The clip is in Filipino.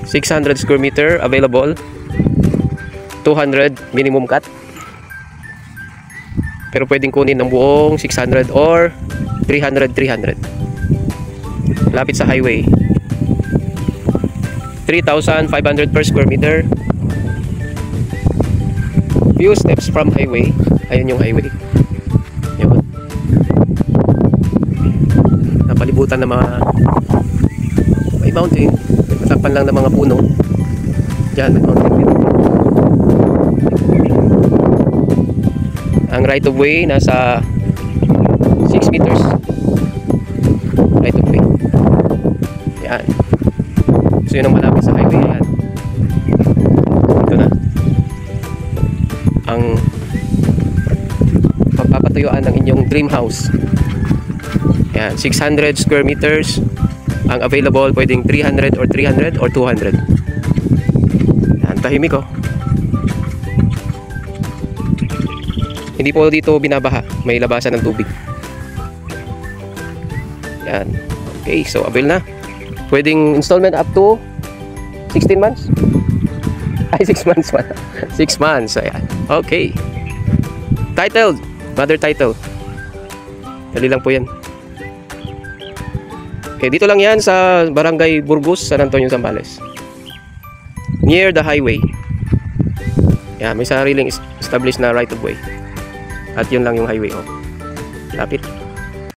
600 square meter available. 200 minimum cut. Pero pwedeng kunin ng buong 600 or 300. Lapit sa highway. 3,500 per square meter. Few steps from highway. Ayun yung highway. Yun. Napalibutan ng mga may mountain. Matapan lang ng mga puno. Diyan, may mountain dito. Ang right of way nasa 6 meters. Right of way. Yan. So yun ang malapit sa highway. Yan. Ito na. Ang pagpapatuyuan ng inyong dream house. Yan. 600 square meters. Ang available pwedeng 300 or 200. Yan. Tahimik oh. Hindi po dito binabaha. May labasan ng tubig. Yan. Okay, so avail na. Pwedeng installment up to 16 months? Ay, 6 months pa. 6 months. Ayan. Okay. Titled. Mother title. Dali lang po yan. Okay, dito lang yan sa Barangay Burgos, San Antonio, Zambales. Near the highway. Yan, may sariling established na right of way. At yun lang yung highway. Oh. Lapit.